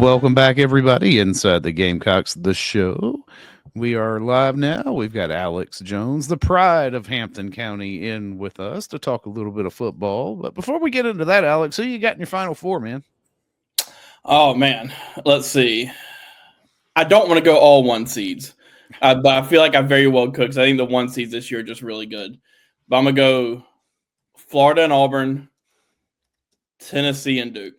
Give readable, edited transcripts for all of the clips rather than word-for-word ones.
Welcome back, everybody, inside the Gamecocks, the show. We are live now. We've got Alex Jones, the pride of Hampton County, in with us to talk a little bit of football. But before we get into that, Alex, who you got in your Final Four, man? Oh, man. Let's see. I don't want to go all one seeds, but I feel like I very well could because I think the one seeds this year are just really good. But I'm going to go Florida and Auburn, Tennessee and Duke.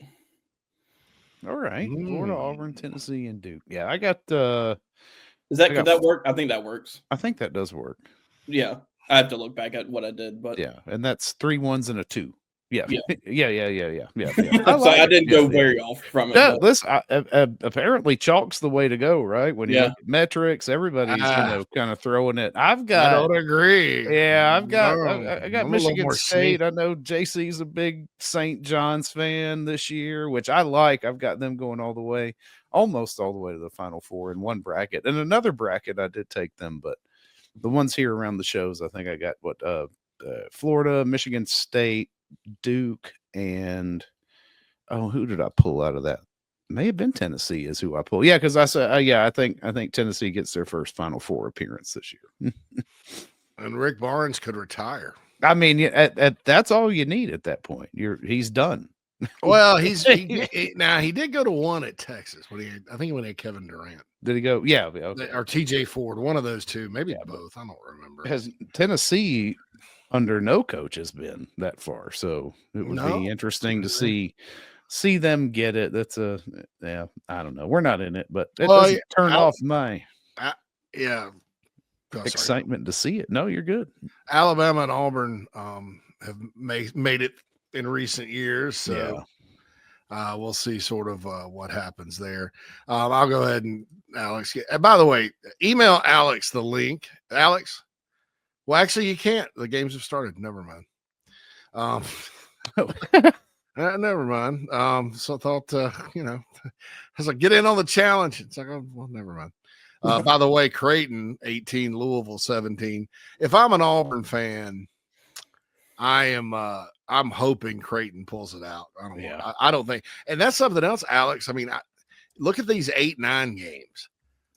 All right. Florida, Auburn, Tennessee, and Duke. Yeah, I got could that work? I think that works. I think that does work. Yeah. I have to look back at what I did, but yeah, and that's 3 1s and a 2. Yeah. Yeah. I didn't go very off from it. Yeah, listen, apparently chalk's the way to go, right? When you look at metrics, everybody's kind of throwing it. I don't agree. Yeah, I got Michigan State. I know JC's a big St. John's fan this year, which I like. I've got them going almost all the way to the Final Four in one bracket. And another bracket, I did take them, but the ones here around the shows, I think I got Florida, Michigan State, Duke, and who did I pull out of that? May have been Tennessee is who I pulled. Yeah, because I said, I think Tennessee gets their first Final Four appearance this year. And Rick Barnes could retire. I mean, that's all you need at that point. He's done. Well, he did go to one at Texas I think when he had Kevin Durant. Did he go? Yeah, okay. Or TJ Ford, one of those two, maybe both. I don't remember. Has Tennessee under no coach has been that far, so it would be interesting to see them get it. That's I don't know. We're not in it, but it doesn't turn off my excitement to see it. No, you're good. Alabama and Auburn have made it in recent years, so we'll see sort of what happens there. I'll go ahead and Alex. By the way, email Alex the link. Alex. Well, actually, you can't. The games have started. Never mind. Never mind. So I thought, I was like, get in on the challenge. It's like, oh, well, never mind. By the way, Creighton 18, Louisville 17. If I'm an Auburn fan, I'm hoping Creighton pulls it out. I don't think, and that's something else, Alex. I mean, look at these 8-9 games.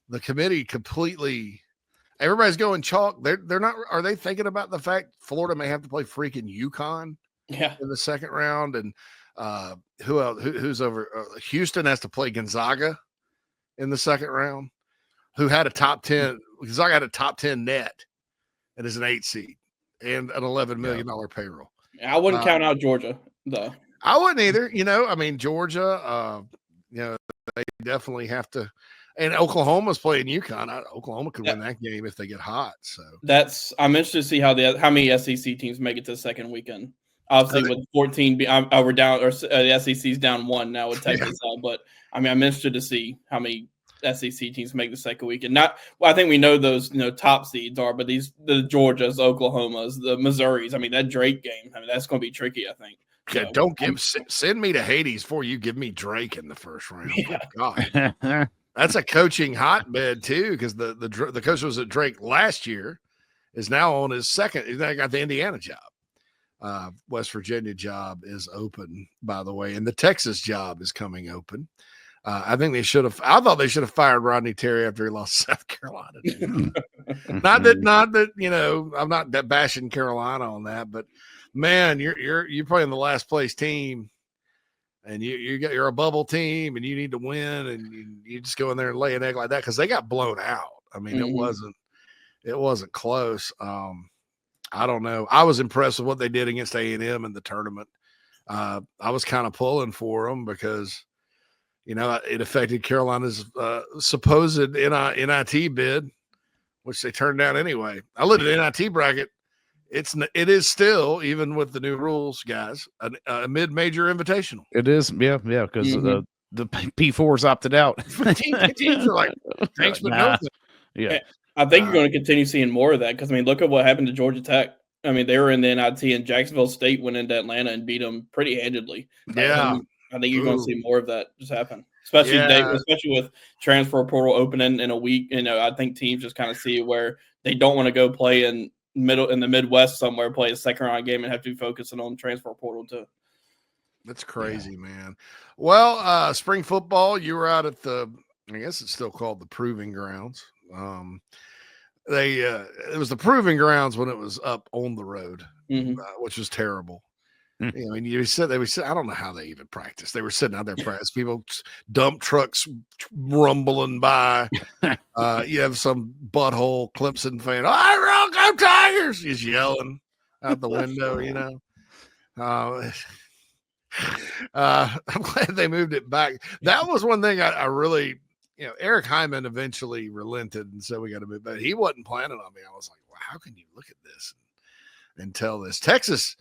The committee completely. Everybody's going chalk. They're not. Are they thinking about the fact Florida may have to play freaking UConn? In the second round, and who else? Who's over? Houston has to play Gonzaga in the second round. Who had a top 10? Gonzaga had a top 10 net, and is an 8 seed and an $11 million payroll. I wouldn't count out Georgia though. I wouldn't either. I mean Georgia. They definitely have to. And Oklahoma's playing UConn. Oklahoma could win that game if they get hot. So I'm interested to see how many SEC teams make it to the second weekend. Obviously, with 14, we're down, or the SEC's down 1 now with Texas. But I mean, I'm interested to see how many SEC teams make the second weekend. I think we know those top seeds are, but the Georgias, the Oklahomas, the Missouris. I mean, that Drake game. I mean, that's going to be tricky. I think. Yeah, send me to Hades before you give me Drake in the first round. Yeah. God. That's a coaching hotbed too, because the coach was at Drake last year, is now on his second. He's got the Indiana job. West Virginia job is open, by the way, and the Texas job is coming open. I think they should have. I thought they should have fired Rodney Terry after he lost South Carolina. not that I'm not that bashing Carolina on that, but man, you're playing the last place team. And you're a bubble team, and you need to win, and you just go in there and lay an egg like that because they got blown out. I mean, it wasn't close. I don't know. I was impressed with what they did against A&M in the tournament. I was kind of pulling for them because it affected Carolina's supposed NIT bid, which they turned down anyway. I looked at the NIT bracket. It is still, even with the new rules, guys, a mid-major invitational. It is, yeah, because the P4s opted out. Teams are like, thanks, but no. Yeah, I think you're going to continue seeing more of that because, I mean, look at what happened to Georgia Tech. I mean, they were in the NIT, and Jacksonville State went into Atlanta and beat them pretty handedly. Yeah. I think you're going to see more of that just happen, especially with transfer portal opening in a week. I think teams just kind of see where they don't want to go play in the Midwest somewhere, play a second round game, and have to be focusing on transfer portal too. That's crazy, man. Well, spring football, you were out at I guess it's still called the Proving Grounds. It was the Proving Grounds when it was up on the road, which was terrible. I mean, they would sit. I don't know how they even practiced. They were sitting out there practice. People, dump trucks rumbling by. You have some butthole Clemson fan. "Oh, go Tigers!" He's yelling out the window. I'm glad they moved it back. That was one thing I really, Eric Hyman eventually relented and said we got to move back. He wasn't planning on me. I was like, well, how can you look at this and tell this? Texas,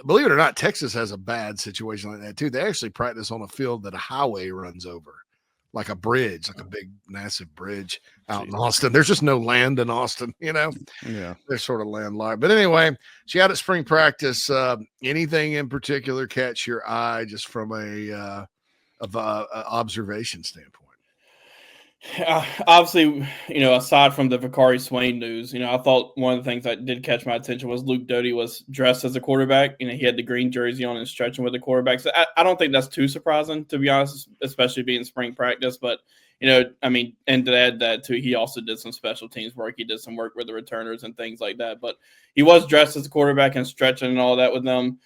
believe it or not, Texas has a bad situation like that too. They actually practice on a field that a highway runs over, like a bridge, like a big, massive bridge out in Austin. There's just no land in Austin, Yeah. They're sort of landlocked. But anyway, she had at spring practice. Anything in particular catch your eye just from a observation standpoint? Obviously, aside from the Vakari Swain news, I thought one of the things that did catch my attention was Luke Doty was dressed as a quarterback. He had the green jersey on and stretching with the quarterback. So I don't think that's too surprising, to be honest, especially being spring practice. But, and to add that too, he also did some special teams work. He did some work with the returners and things like that. But he was dressed as a quarterback and stretching and all that with them.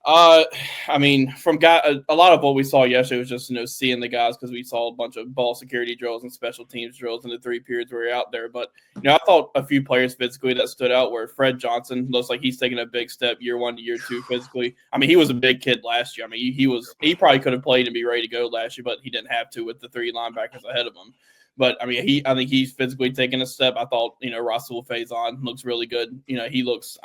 From a lot of what we saw yesterday was just, seeing the guys, because we saw a bunch of ball security drills and special teams drills in the 3 periods we were out there. But, I thought a few players physically that stood out were Fred Johnson. Looks like he's taking a big step year 1 to year 2 physically. He was a big kid last year. He probably could have played and be ready to go last year, but he didn't have to with the 3 linebackers ahead of him. But I think he's physically taking a step. I thought, Rahsul Faison looks really good. He looks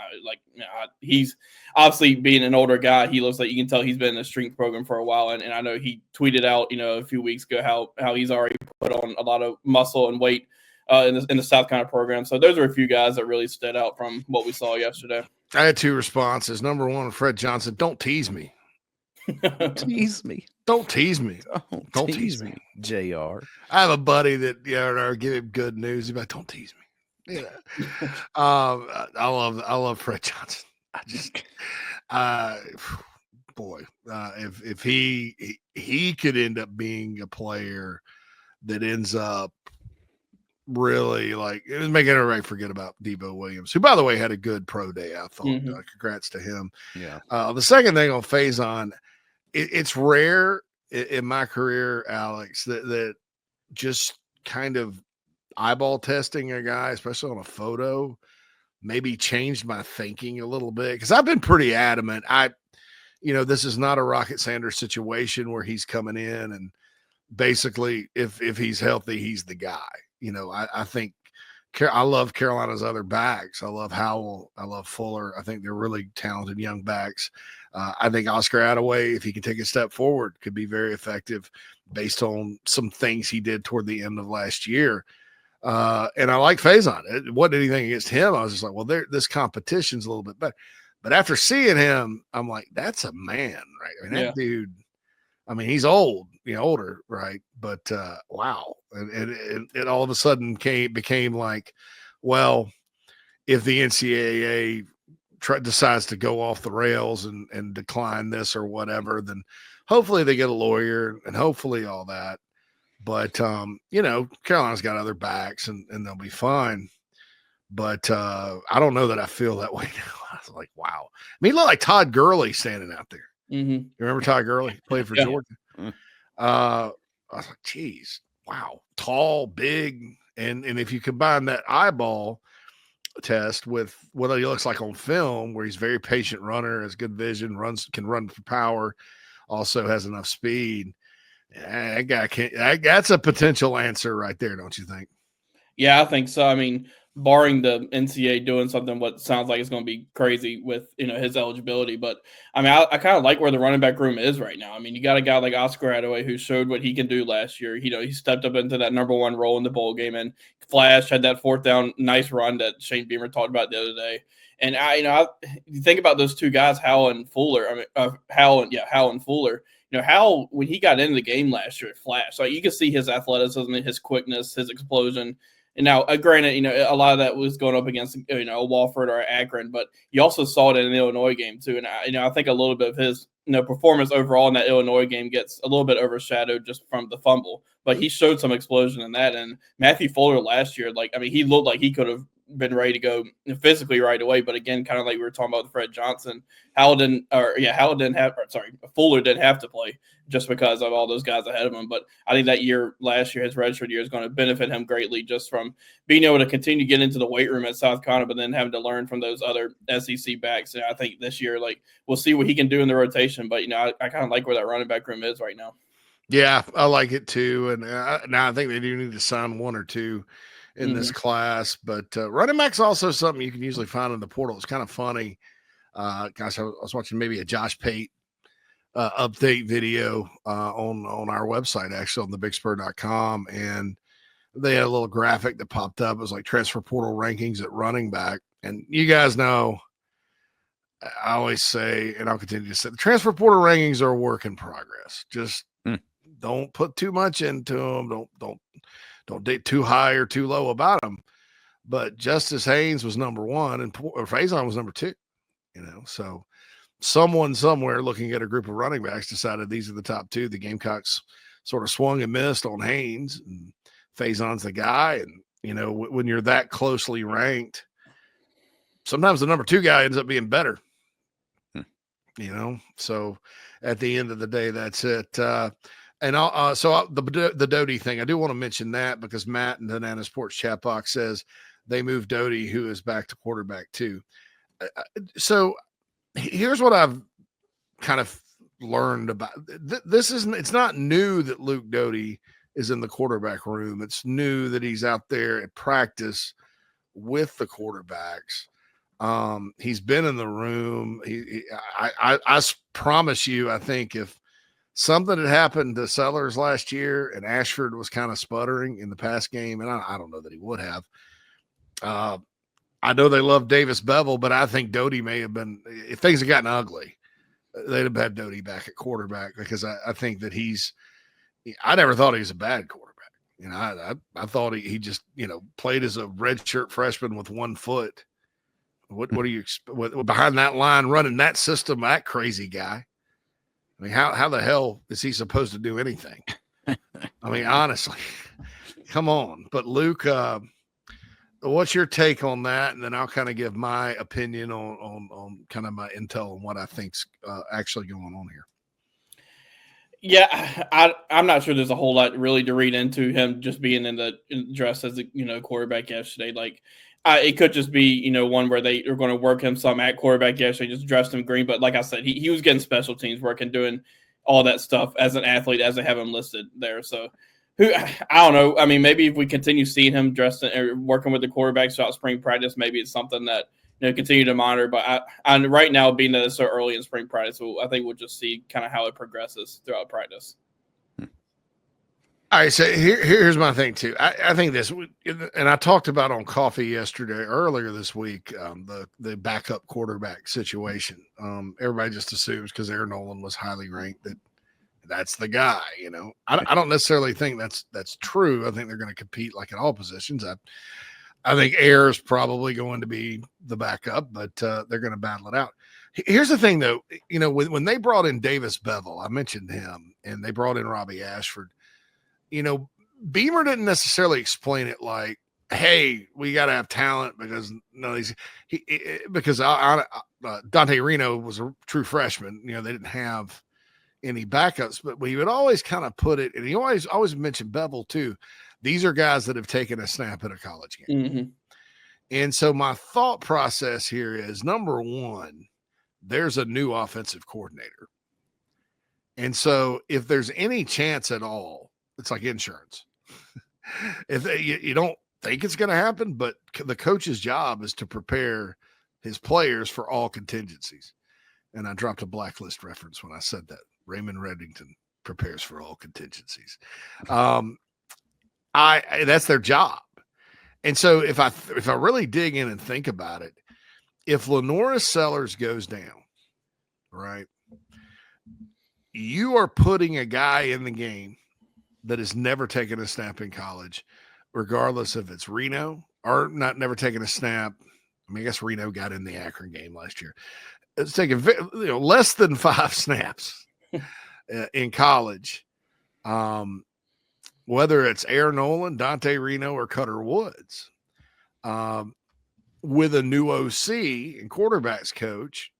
he's obviously being an older guy. He looks like you can tell he's been in the strength program for a while. And I know he tweeted out, a few weeks ago how he's already put on a lot of muscle and weight in the South Carolina program. So those are a few guys that really stood out from what we saw yesterday. I had 2 responses. Number 1, Fred Johnson, don't tease me. Tease me. Don't tease me. Don't tease me. JR. I have a buddy that give him good news. He's like, don't tease me. I love Fred Johnson. I just if he could end up being a player that ends up really it was making everybody forget about Debo Williams, who by the way had a good pro day. I thought congrats to him. Yeah. The second thing on Faison, it's rare in my career, Alex, that just kind of eyeball testing a guy, especially on a photo, maybe changed my thinking a little bit, because I've been pretty adamant. This is not a Rocket Sanders situation where he's coming in and basically if he's healthy, he's the guy. I think I love Carolina's other backs. I love Howell. I love Fuller. I think they're really talented young backs. I think Oscar Attaway, if he can take a step forward, could be very effective based on some things he did toward the end of last year. And I like Faison. It wasn't anything against him. I was just like, well, this competition's a little bit better. But after seeing him, I'm like, that's a man, right? That dude, he's old, older, right? But wow. And it all of a sudden became like, well, if the NCAA decides to go off the rails and decline this or whatever, then hopefully they get a lawyer and hopefully all that. But Carolina's got other backs and they'll be fine. But I don't know that I feel that way now. I was like, wow. He looked like Todd Gurley standing out there. Mm-hmm. You remember Todd Gurley? He played for Georgia. I was like, geez, wow. Tall, big. And if you combine that eyeball test with what he looks like on film, where he's a very patient runner, has good vision, can run for power, also has enough speed. That guy that's a potential answer right there, don't you think? Yeah, I think so. Barring the NCAA doing something what sounds like it's going to be crazy with his eligibility, but I kind of like where the running back room is right now. You got a guy like Oscar Attaway who showed what he can do last year. He stepped up into that number 1 role in the bowl game and flashed, had that 4th down nice run that Shane Beamer talked about the other day. And you think about those 2 guys, Howell and Fuller. Howell and Fuller. Howell, when he got into the game last year, it flashed. You could see his athleticism, his quickness, his explosion. And now, granted, a lot of that was going up against Walford or Akron, but you also saw it in the Illinois game too. And I think a little bit of his performance overall in that Illinois game gets a little bit overshadowed just from the fumble. But he showed some explosion in that. And Matthew Fuller last year, he looked like he could have been ready to go physically right away. But again, kind of like we were talking about with Fred Johnson, Fuller didn't have to play just because of all those guys ahead of him. But I think that last year, his redshirt year is going to benefit him greatly just from being able to continue to get into the weight room at South Carolina, but then having to learn from those other SEC backs. And I think this year, we'll see what he can do in the rotation. But, I kind of like where that running back room is right now. Yeah, I like it too. And now I think they do need to sign one or two in this class. But running back's also something you can usually find in the portal. It's kind of funny. I was watching maybe a Josh Pate update video on our website, actually on thebigspur.com, and they had a little graphic that popped up. It was like transfer portal rankings at running back. And you guys know, I always say, and I'll continue to say, the transfer portal rankings are a work in progress. Just don't put too much into them. Don't date too high or too low about them. But Justice Haynes was number one and Faison was number two. So someone somewhere looking at a group of running backs decided these are the top two. The Gamecocks sort of swung and missed on Haynes, and Faison's the guy. And, when you're that closely ranked, sometimes the number two guy ends up being better, So at the end of the day, that's it. The Doty thing, I do want to mention that because Matt in the Banana Sports chat box says they moved Doty, who is back to quarterback too. So here's what I've kind of learned about it's not new that Luke Doty is in the quarterback room. It's new that he's out there at practice with the quarterbacks. He's been in the room. I promise you, I think if something had happened to Sellers last year and Ashford was kind of sputtering in the pass game, and I don't know that he would have. I know they love Davis Bevel, but I think Doty may have been, if things had gotten ugly, they'd have had Doty back at quarterback because I think that I never thought he was a bad quarterback. I thought he just, played as a redshirt freshman with 1 foot. What are you behind that line running that system, that crazy guy? I mean, how the hell is he supposed to do anything? I mean, honestly, come on. But Luke, what's your take on that? And then I'll kind of give my opinion on kind of my intel on what I think's actually going on here. Yeah, I'm not sure there's a whole lot really to read into him just being in the dress as a quarterback yesterday. It could just be one where they are going to work him some at quarterback yesterday, just dressed him green. But like I said, he was getting special teams work and doing all that stuff as an athlete as they have him listed there. So I don't know. I mean, maybe if we continue seeing him dressed or working with the quarterbacks throughout spring practice, maybe it's something that continue to monitor. But right now, being that it's so early in spring practice, I think we'll just see kind of how it progresses throughout practice. All right, so here's my thing too. I think this, and I talked about on coffee earlier this week, the backup quarterback situation. Everybody just assumes because Aaron Nolan was highly ranked that's the guy. I don't necessarily think that's true. I think they're going to compete like in all positions. I think Air is probably going to be the backup, but they're going to battle it out. Here's the thing, though. When they brought in Davis Bevel, I mentioned him, and they brought in Robbie Ashford. Beamer didn't necessarily explain it like, "Hey, we got to have talent because Dante Reno was a true freshman. They didn't have any backups, but he would always kind of put it, and he always mentioned Bevel too. These are guys that have taken a snap at a college game, and so my thought process here is number one, there's a new offensive coordinator, and so if there's any chance at all. It's like insurance. If you don't think it's going to happen, but the coach's job is to prepare his players for all contingencies. And I dropped a Blacklist reference when I said that. Raymond Reddington prepares for all contingencies. That's their job. And so if I really dig in and think about it, if Lenoris Sellers goes down, right, you are putting a guy in the game that has never taken a snap in college regardless if it's Reno or never taking a snap. I mean, I guess Reno got in the Akron game last year. It's taking less than 5 snaps in college. Whether it's Aaron Nolan, Dante Reno, or Cutter Woods, with a new OC and quarterbacks coach,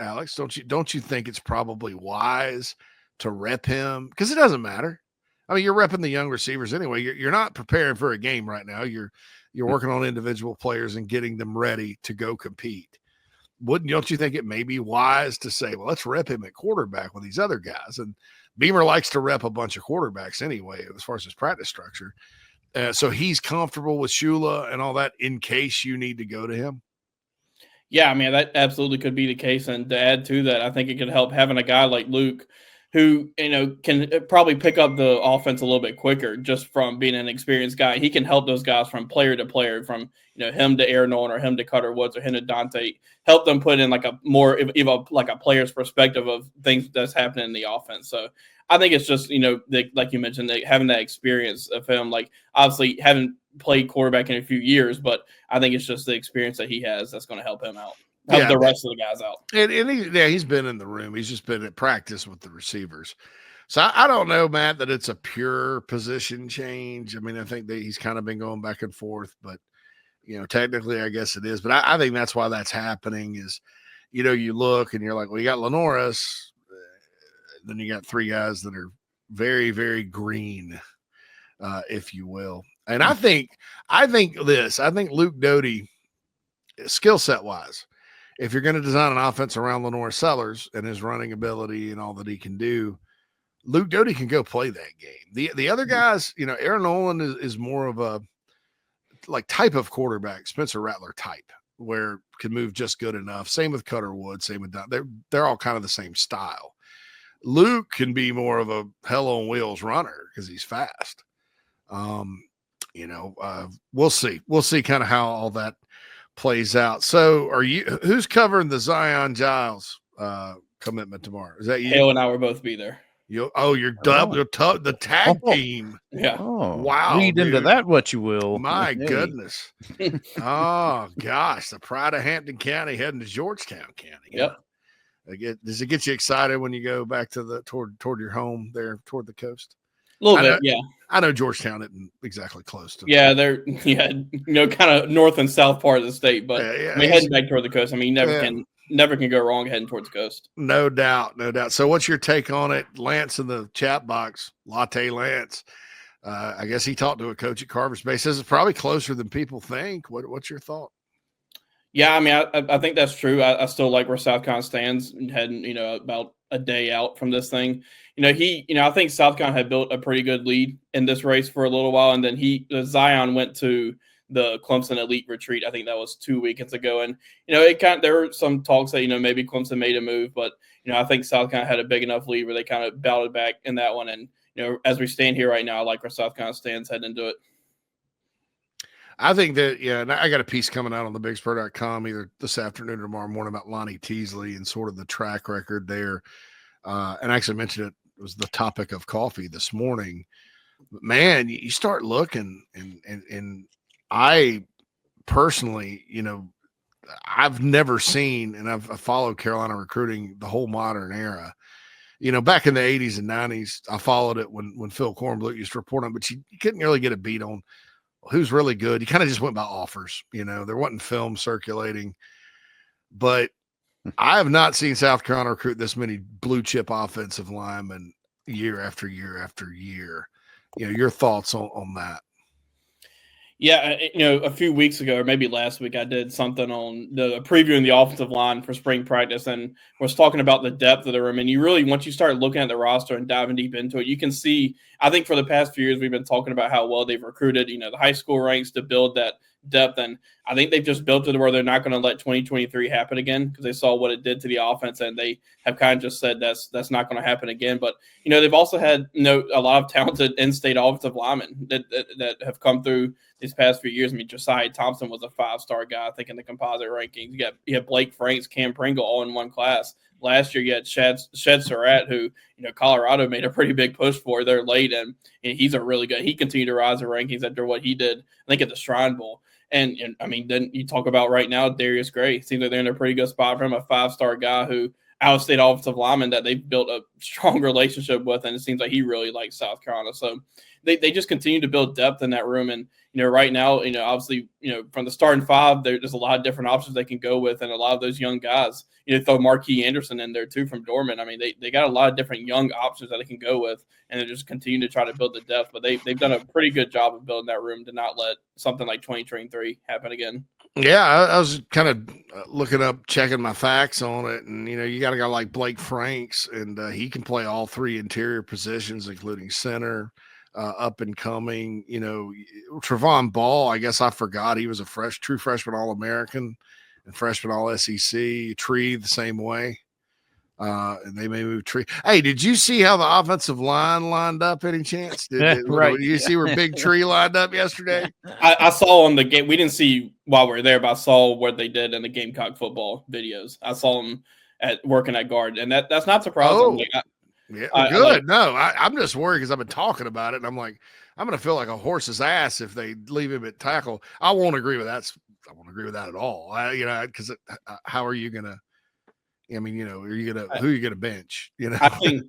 Alex, don't you think it's probably wise to rep him? Because it doesn't matter. I mean, you're repping the young receivers anyway. You're not preparing for a game right now. You're working on individual players and getting them ready to go compete. Don't you think it may be wise to say, well, let's rep him at quarterback with these other guys? And Beamer likes to rep a bunch of quarterbacks anyway, as far as his practice structure. So he's comfortable with Shula and all that in case you need to go to him. Yeah, I mean, that absolutely could be the case. And to add to that, I think it could help having a guy like Luke who, can probably pick up the offense a little bit quicker just from being an experienced guy. He can help those guys from player to player, from, him to Aaron Nolan or him to Cutter Woods or him to Dante, help them put in like a more, even like a player's perspective of things that's happening in the offense. So I think it's just, like you mentioned, having that experience of him, like obviously haven't played quarterback in a few years, but I think it's just the experience that he has that's going to help him out. Help the rest of the guys out. And he's been in the room. He's just been at practice with the receivers. So I don't know, Matt, that it's a pure position change. I mean, I think that he's kind of been going back and forth, but, technically I guess it is. But I think that's why that's happening is, you look and you're like, well, you got Lenoris. Then you got 3 guys that are very, very green, if you will. And I think Luke Doty, skill set wise, if you're going to design an offense around Lenore Sellers and his running ability and all that he can do, Luke Doty can go play that game. The other guys, Aaron Nolan is more of a type of quarterback, Spencer Rattler type, where can move just good enough. Same with Cutter Wood, same with Don. They're all kind of the same style. Luke can be more of a hell on wheels runner because he's fast. We'll see. We'll see kind of how all that plays out. So who's covering the Zyon Guiles commitment tomorrow? Is that you? Hale and I will both be there. You're the tag team. Yeah. Oh, wow. Read into that what you will. My goodness. Oh gosh, the pride of Hampton County heading to Georgetown County. Yep. Does it get you excited when you go back to toward your home there toward the coast? A little bit, yeah. I know Georgetown isn't exactly close to. Yeah, they're kind of north and south part of the state, but heading back toward the coast. I mean, you never can go wrong heading towards the coast. No doubt. So, what's your take on it, Lance? In the chat box, Latte Lance. I guess he talked to a coach at Carver Space. Says it's probably closer than people think. What's your thought? Yeah, I mean, I think that's true. I still like where South Carolina stands, heading, about a day out from this thing. I think South Carolina had built a pretty good lead in this race for a little while, and then Zyon went to the Clemson Elite Retreat. I think that was 2 weekends ago, and there were some talks that maybe Clemson made a move, but I think South Carolina had a big enough lead where they kind of battled back in that one. And as we stand here right now, I like where South Carolina stands heading into it. I think that, and I got a piece coming out on the BigSpur.com either this afternoon or tomorrow morning about Lonnie Teasley and sort of the track record there. And I actually mentioned it was the topic of coffee this morning. But man, you start looking, and I personally, I've never seen, and I've followed Carolina recruiting the whole modern era. Back in the 80s and 90s, I followed it when Phil Kornblut used to report on, but you couldn't really get a beat on who's really good. You kind of just went by offers. There wasn't film circulating. But I have not seen South Carolina recruit this many blue chip offensive linemen year after year after year. Your thoughts on that? Yeah, a few weeks ago, or maybe last week, I did something on the previewing the offensive line for spring practice, and was talking about the depth of the room. And you really, once you start looking at the roster and diving deep into it, you can see, I think for the past few years, we've been talking about how well they've recruited, the high school ranks to build that depth. And I think they've just built it to where they're not going to let 2023 happen again, because they saw what it did to the offense, and they have kind of just said that's not going to happen again. But they've also had a lot of talented in-state offensive linemen that have come through these past few years. I mean, Josiah Thompson was a 5-star guy, I think, in the composite rankings. You have Blake Franks, Cam Pringle, all in one class. last year you had Shed Surratt, who Colorado made a pretty big push for. They're late, and he's a really good. He continued to rise in rankings after what he did, I think, at the Shrine Bowl. And I mean, then you talk about right now Darius Gray. Seems like they're in a pretty good spot for him, a 5-star guy who out-of-state offensive lineman that they've built a strong relationship with, and it seems like he really likes South Carolina. So they just continue to build depth in that room. And right now, obviously, from the starting 5, there's a lot of different options they can go with, and a lot of those young guys. Throw Marquis Anderson in there too from Dorman. I mean, they got a lot of different young options that they can go with, and they just continue to try to build the depth. But they've done a pretty good job of building that room to not let something like 2023 happen again. Yeah, I was kind of looking up, checking my facts on it, and you got a guy like Blake Franks, and he can play all 3 interior positions, including center, up and coming. Trevon Ball, I guess I forgot he was a true freshman All-American and freshman All-SEC. Tree the same way. And they may move Tree. Hey, did you see how the offensive line lined up? Any chance? Did you see where Big Tree lined up yesterday? I saw on the game. We didn't see while we were there, but I saw what they did in the Gamecock football videos. I saw them working at guard, and that's not surprising. Oh, good. I'm just worried because I've been talking about it, and I'm like, I'm going to feel like a horse's ass if they leave him at tackle. I won't agree with that. I won't agree with that at all. Because how are you going to? I mean, who are you gonna bench? I think,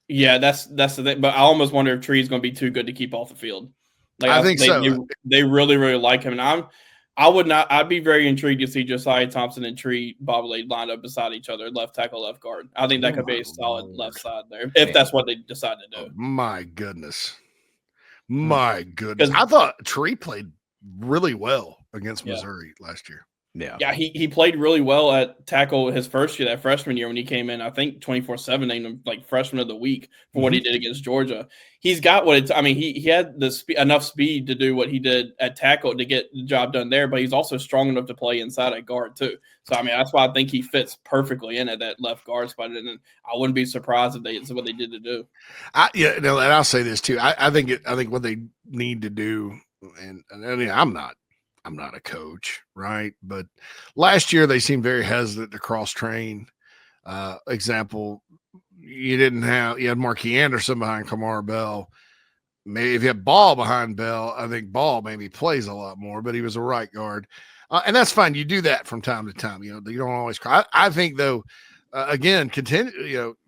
that's the thing. But I almost wonder if Tree's going to be too good to keep off the field. I think so. They really, really like him, and I'd be very intrigued to see Josiah Thompson and Tree Boblade lined up beside each other, left tackle, left guard. I think that could be a solid left side there if that's what they decide to do. Oh, my goodness. I thought Tree played really well against Missouri last year. Yeah, he played really well at tackle his first year, that freshman year when he came in. I think 24/7 named him like freshman of the week for what he did against Georgia. He's got he had enough speed to do what he did at tackle to get the job done there, but he's also strong enough to play inside at guard too. So I mean, that's why I think he fits perfectly in at that left guard spot, and I wouldn't be surprised if it's what they did to do. And I'll say this too. I think what they need to do, and I mean, I'm not a coach, right? But last year they seemed very hesitant to cross train. Example, you had Marquis Anderson behind Kamar Bell. Maybe if you have Ball behind Bell, I think Ball maybe plays a lot more, but he was a right guard. And that's fine. You do that from time to time. You don't always cry. I think though, again,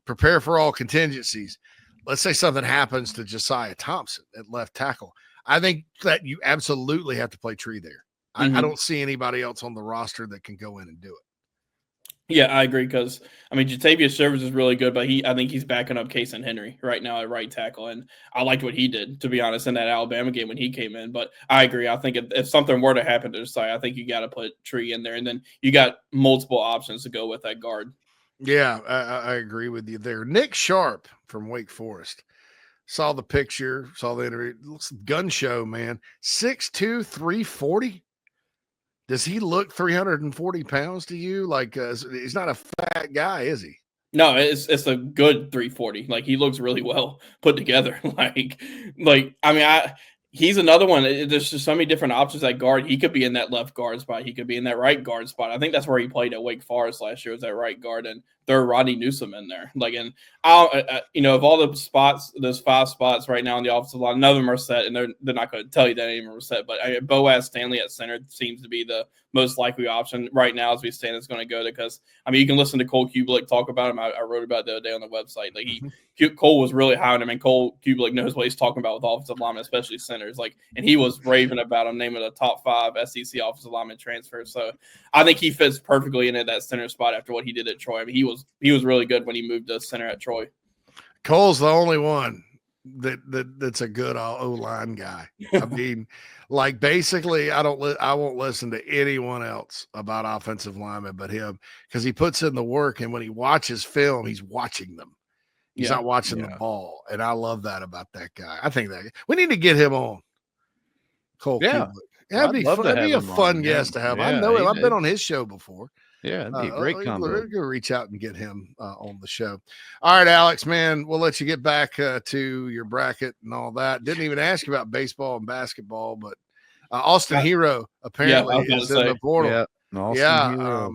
prepare for all contingencies. Let's say something happens to Josiah Thompson at left tackle. I think that you absolutely have to play Tree there. I don't see anybody else on the roster that can go in and do it. Yeah, I agree because, I mean, Jatavius Shivers is really good, but I think he's backing up Case and Henry right now at right tackle, and I liked what he did, to be honest, in that Alabama game when he came in. But I agree. I think if something were to happen to Josiah, I think you got to put Tree in there, and then you got multiple options to go with that guard. Yeah, I agree with you there. Nick Sharp from Wake Forest. Saw the picture, saw the interview. Looks gun show, man. 6'2", 340. Does he look 340 pounds to you? Like he's not a fat guy, is he? No, it's a good 340. Like he looks really well put together. like I mean, he's another one. There's just so many different options at guard. He could be in that left guard spot. He could be in that right guard spot. I think that's where he played at Wake Forest last year, was that right guard, and throw Rodney Newsome in there. And of all the spots, those 5 spots right now in the offensive line, none of them are set, and they're not going to tell you that any of them are set. But Boaz Stanley at center seems to be the most likely option right now as we stand. It's going to go to, because you can listen to Cole Kubelik talk about him. I wrote about it the other day on the website. Cole was really high on him, and Cole Kubelik knows what he's talking about with offensive linemen, especially centers. And he was raving about him, naming a top 5 SEC offensive lineman transfer. So I think he fits perfectly into that center spot after what he did at Troy. I mean, he was really good when he moved to center at Troy. Cole's the only one that's a good O-line guy. I mean, basically, I won't listen to anyone else about offensive linemen but him, because he puts in the work, and when he watches film, he's watching them. He's not watching the ball, and I love that about that guy. I think that we need to get him on. Cole Kubelik. That'd be fun. That'd be a fun guest to have. I know him. I've been on his show before. Yeah, that'd be a great combo. We're going to reach out and get him on the show. All right, Alex, man, we'll let you get back to your bracket and all that. Didn't even ask you about baseball and basketball, but Austin Hero apparently is in the portal. Yeah,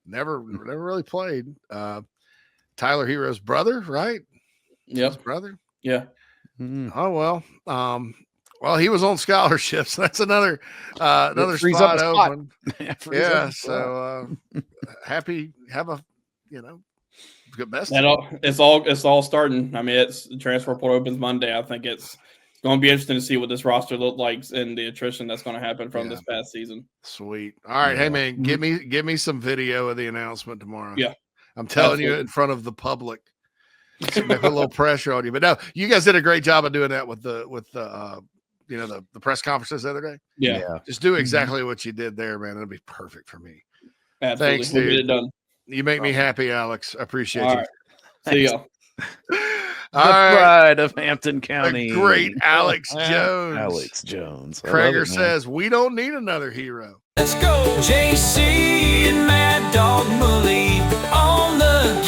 never really played. Tyler Hero's brother, right? Yep. His brother. Yeah. Oh well. Well, he was on scholarships. That's another spot open. Yeah. So happy. Have a good best. It's all starting. I mean, it's the transfer portal opens Monday. I think it's going to be interesting to see what this roster looks like and the attrition that's going to happen from this past season. Sweet. All right, hey man, give me some video of the announcement tomorrow. Yeah, I'm telling you in front of the public. So put a little pressure on you, but no, you guys did a great job of doing that with the the press conferences the other day. Yeah. Just do exactly what you did there, man. It'll be perfect for me. Absolutely. Thanks, dude. We'll get it done. You make me happy, Alex. I appreciate you. Right. See ya. Pride of Hampton County. The great Alex Jones. Alex Jones. Krager says, we don't need another hero. Let's go. JC and Mad Dog Mully on the